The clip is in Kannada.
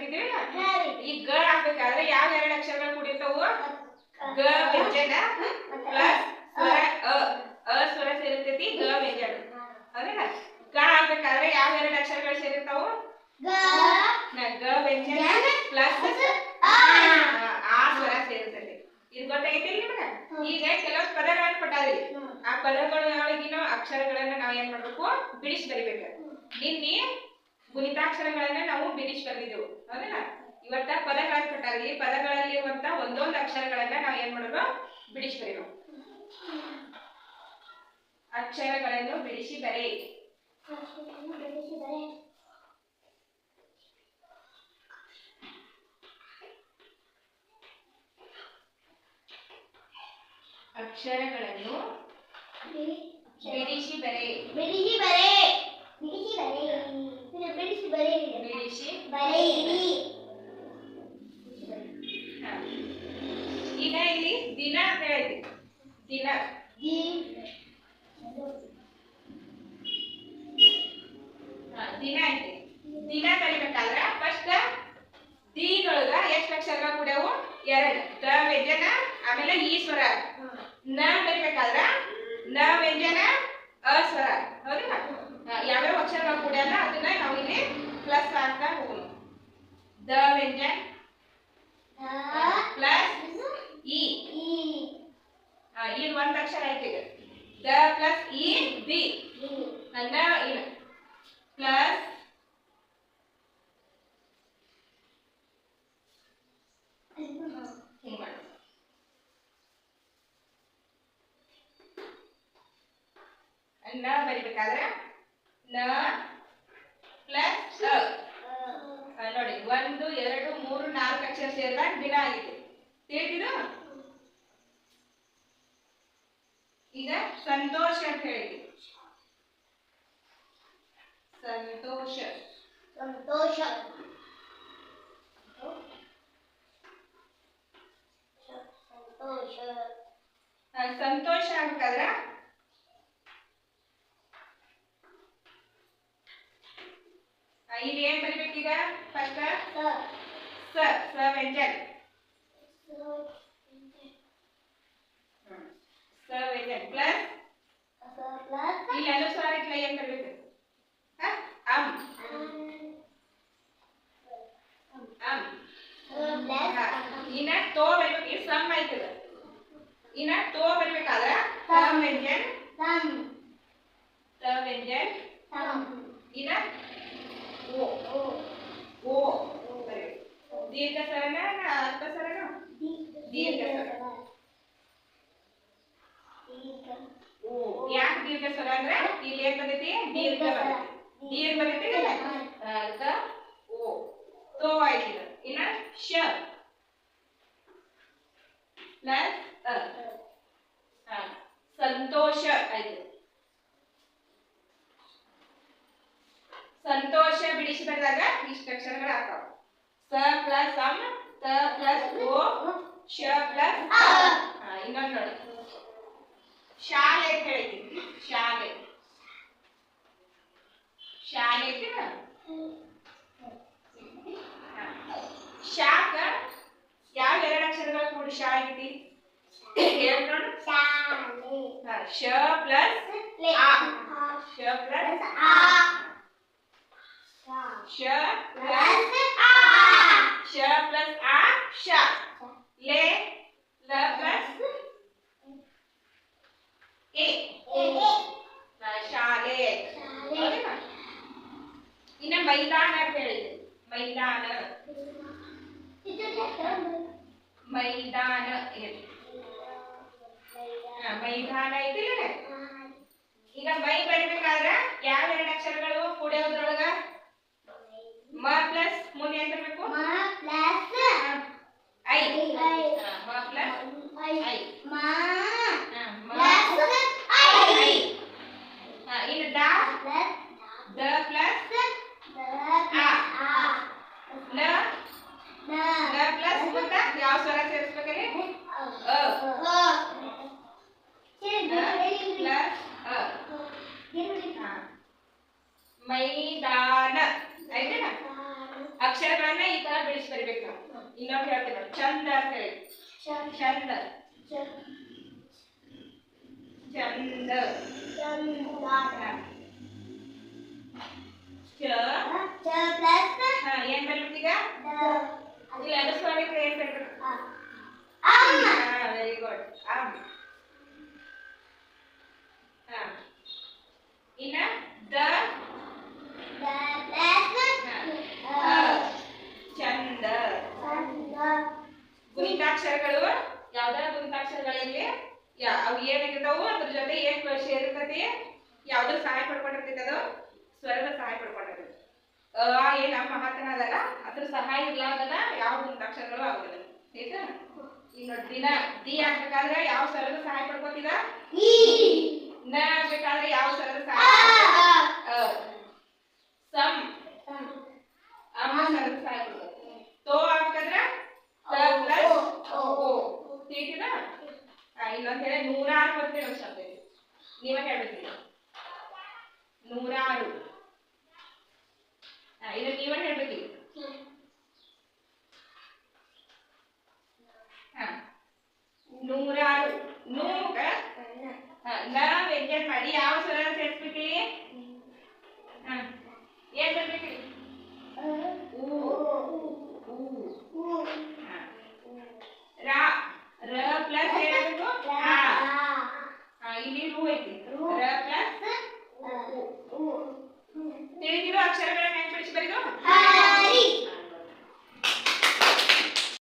ಕಲಿತಿದ್ದೀವಿ. ಈ ಗ ಆಗ್ಬೇಕಾದ್ರೆ ಯಾವ ಎರಡು ಅಕ್ಷರಗಳು ಕೂಡಿರ್ತಾವು? ಗ ವ್ಯಂಜನ ಪ್ಲಸ್ ಸ್ವರ ಅ ಸ್ವರ ಸೇರಿರ್ತೈತಿ ಗ ವ್ಯಂಜನ. ಹೌದಲ್ಲ? ಗ ಆಗ್ಬೇಕಾದ್ರೆ ಯಾವ ಎರಡು ಅಕ್ಷರಗಳು ಸೇರಿರ್ತಾವು? ಗ ವ್ಯಂಜನ ಪ್ಲಸ್ ಆ ಸ್ವರ ಸೇರಿರ್ತೈತಿ. ಇದು ಗೊತ್ತಾಗೈತಿಲ್ಲ ನಿಮಗೆ? ಈಗ ಕೆಲವು ಪದಗಳನ್ನು ಕೊಟ್ಟಾರಿ. ಆ ಪದಗಳೊಳಗಿನ ಅಕ್ಷರಗಳನ್ನ ನಾವು ಏನ್ ಮಾಡ್ಬೇಕು? ಬಿಡಿಸಿ ಬರಿಬೇಕು. ನಿನ್ನೆ ಗುಣಿತಾಕ್ಷರಗಳನ್ನ ನಾವು ಬಿಡಿಸಿ ಬರೆದಿದ್ದೆವು. ಹೌದಲ್ಲ? ಇವತ್ತ ಪದಗಳನ್ನು ಕೊಟ್ಟಾರಿ. ಪದಗಳಲ್ಲಿರುವಂತ ಒಂದೊಂದು ಅಕ್ಷರಗಳನ್ನ ನಾವು ಏನ್ ಮಾಡೋದು? ಬಿಡಿಸಿ ಬರೀಬೇಕು. ಅಕ್ಷರಗಳನ್ನು ಬಿಡಿಸಿ ಬರೆ. ಅಕ್ಷರಗಳನ್ನು ಬಿಡಿಸಿ ಬರೆ. ಬಿಡಿಸಿ ಬರೆ. ಬಿಡಿಸಿ ಬರೆ. ಬಿಡಿಸಿ ಬರೆ. ಬಿಡಿಸಿ ಬರೆಯಿರಿ. ಈಗ ಇಲ್ಲಿ ದಿನ ಅಂತ ಹೇಳ್ತೀವಿ. ದಿನ ದಿನ ಐತಿ. ದಿನ ಕಲಿಬೇಕಾದ್ರ ಫಸ್ಟ್ ದೀನೊಳಗ ಎಷ್ಟು ಅಕ್ಷರಗಳು ಕೂಡ್ಯಾವು? ಎರಡು. ದ ವ್ಯಂಜನ ಆಮೇಲೆ ಈ ಸ್ವರ. ನ ಬರಿಬೇಕಾದ್ರ ನ ವ್ಯಂಜನ ಅ ಸ್ವರ. ಹೌದಲ್ಲ? ಯಾವ್ಯಾವ ಅಕ್ಷರಗಳು ಕೂಡ್ಯಾನ ಅದನ್ನ ನಾವು ಇಲ್ಲಿ ಪ್ಲಸ್ ಆಗ್ತಾ ಹೋಗೋಣ. ದ ವ್ಯಂಜನ ಪ್ಲಸ್ ಇ. ಈ ಒಂದು ಅಕ್ಷರ ಐತಿ. The plus E the. ನ ಇಲ್ಲ ಪ್ಲಸ್ ಹಿಂಗ್ ಮಾಡಿ. ನ ಬರಿಬೇಕಾದ್ರೆ ನ ಪ್ಲಸ್ ನೋಡಿ 1 2 3 4 ಅಕ್ಷರ ಸೇರಿದಾಗ ದಿನ ಆಗಿದೆ. ತಿಳಿದಿದ್ದು? ಈಗ ಸಂತೋಷ ಅಂತ ಹೇಳಿದ್ವಿ. ಸಂತೋಷ. ಸಂತೋಷ. ಸಂತೋಷ ಆಗ್ಬೇಕಾದ್ರ ಇಲ್ಲಿ ಏನ್ ಬರಿಬೇಕೀಗ? ಫಸ್ಟ್ ಸ ವ್ಯಂಜನ. ಸ ವ್ಯಂಜನ ಪ್ಲಸ್ ಇಲ್ಲಿ ಅನುಸ್ವಾರ ಇಟ್ಲ ಏನ್ ಬರಬೇಕು? ಅಂ. ಅಂ. ಇನ್ನ ತೋ ಬರಬೇಕು. ಈ ಸಮ್ ಆಯ್ತದ. ಇನ್ನ ತೋ ಬರಬೇಕಾದ್ರ ತ ವ್ಯಂಜನ ತ ವ್ಯಂಜನ ಇನ್ನ ಓ ಓ ಬರಬೇಕು. ದೀರ್ಘ ಸ್ವರನ ಅಲ್ಪ ಸ್ವರನ? ದೀರ್ಘ ಸ್ವರ. ಓ ಯಾಕೆ ದೀರ್ಘ ಸ್ವರ ಅಂದ್ರೆ ಇಲ್ಲಿ ಏನ್ ಬಂದೈತಿ? ದೀರ್ಘ ಬರ್ತೈತಿ. ದೀರ್ಘ ಬರ್ತೈತಿಲ್ಲ? ಅದಕ್ಕ ಓ ತೋ ಆಯ್ತಿದ. ಇನ್ನ ಶ ಪ್ಲಸ್ ಸಂತೋಷ ಆಯ್ತು. ಸಂತೋಷ ಬಿಡಿಸಿ ಬರೆದಾಗ ಇಷ್ಟ ಅಕ್ಷರಗಳು ಆಗ್ತಾವ. ಸ ಪ್ಲಸ್ ಅಂ, ತ ಪ್ಲಸ್ ಓ, ಶ ಪ್ಲಸ್ ಇನ್ನೊಂದು ನೋಡಿ. ಶಾಲೆ ಅಂತ ಹೇಳ್ತೀವಿ. ಶಾಲೆ. ಶಾಲೆ ಐತಿನ? ಶಾಕ ಯಾವ ಎರಡು ಅಕ್ಷರಗಳು ಕೂಡಿ ಶಾ ಐತಿ? ಹೇಳಿ ನೋಡು. ಶ ಪ್ಲಸ್ ಆ. ಶ ಪ್ಲಸ್ ಆ. ಶ ಪ್ಲಸ್ ಆ. ಶ ಪ್ಲಸ್ ಆ ಶ. ಲೆ ಲ ಪ್ಲಸ್ ಎ. ಶಾಲೆ. ಇನ್ನ ಮೈದಾನ ಅಂತ ಹೇಳಿದೆ. ಮೈದಾನ. ಮೈದಾನ ಹೇಳಿ. ಮೈದಾನ ಐತಿಲ್ಲ? ಈಗ ಮೈ ಬರಿಬೇಕಾದ್ರ ಯಾವ ಎರಡು ಅಕ್ಷರಗಳು ಕೂಡಿಯೋದ್ರೊಳಗ? ಮ ಪ್ಲಸ್ ಮುಂದೆ ಏನ್ ಬರಬೇಕು? ಐ. ಮ ಪ್ಲಸ್ ಐ. ಇನ್ನು ದ ಪ್ಲಸ್ ಆ. ನ ಪ್ಲಸ್ ಮುಂದೆ ಯಾವ ಸ್ವರ ಸೇರಿಸ್ಬೇಕಲ್ಲಿ? ಮೈದಾನ ಐತೇನ? ಅಕ್ಷರಗಳನ್ನ ಈ ತರ ಬಿಡಿಸಿ ಬರಿಬೇಕು ನಾವು. ಇನ್ನೊಂದು ಹೇಳ್ತೀನಿ ನೋಡಿ, ಚಂದ ಅಂತ ಹೇಳಿ. ಚಂದ ಚಂದ ಏನ್ ಬರ್ಬೇಕೀಗ? ಇಲ್ಲ ಅದು ಸ್ವರ ಏನ್ ಬರ್ಬೇಕು? Very good. ಇನ್ನ ದ ಚಂದ. ಗುಣಿತಾಕ್ಷರಗಳು ಯಾವ್ದಾರ ಗುಣಿತಾಕ್ಷರಗಳಲ್ಲಿ ಅವು ಏನಾಗಿರ್ತಾವು ಅದ್ರ ಜೊತೆ ಏನ್ ಸೇರಿರ್ತತಿ, ಯಾವ್ದ್ರ ಸಹಾಯ ಪಡ್ಕೊಂಡಿರ್ತೈತಿ, ಅದು ಸ್ವರದ ಸಹಾಯ ಪಡ್ಕೊಂಡಿರ್ತೈತಿ. ಏನ್ ನಮ್ಮ ಮಹಾತನ ಅದಲ್ಲ ಅದ್ರ ಸಹಾಯ ಇರ್ಲಾರ್ದನ ಯಾವ ಗುಣಿತಾಕ್ಷರಗಳು ಆಗುದಿಲ್ಲ. ಆಯ್ತಾ? ಈಗ ನೋಡಿ, ದಿನ ದಿ ಆಗ್ಬೇಕಾದ್ರೆ ಯಾವ ಸ್ವರದ ಸಹಾಯ ಪಡ್ಕೋತಿದ? ನ ಆಗ್ಬೇಕಾದ್ರೆ ಯಾವ ಸ್ವರದ ಸಹಾಯ? ಸಮ್ ಅಮ್ಮ ಸ್ವರದ ಸಹಾಯ ಪಡ್ಕೋತಿ. ತೋ ಆಗ್ಬೇಕಾದ್ರೆ ತ ಪ್ಲಸ್ ಓ. ತಿಳಿತಿದ? ಇನ್ನೊಂದ್ ಹೇಳಿ 106 ಮತ್ತೆ ಶಬ್ದ ಇದೆ, ನೀವೇ ಹೇಳ್ಬೇಕಿಲ್ಲ. 106 ಇದು ನೀವೇ ಹೇಳ್ಬೇಕಿಲ್ಲ. 106 ನೂಗ ನ ವ್ಯಂಜನ ಮಾಡಿ ಯಾವ ಸ್ವರ ಸೇರಿಸ್ಬೇಕ್ರಿ? ಏನ್ ಬರ್ಬೇಕ್ರಿ? ರಾ ರ ಪ್ಲಸ್ ಏನಾಗಬೇಕು? ಇಲ್ಲಿ ರು ಐತಿ. ರ ಪ್ಲಸ್ ತಿಳಿದಿರೋ ಅಕ್ಷರಗಳನ್ನ ಹೆಂಗ್ ಬಿಡಿಸಿ ಬರೀದು?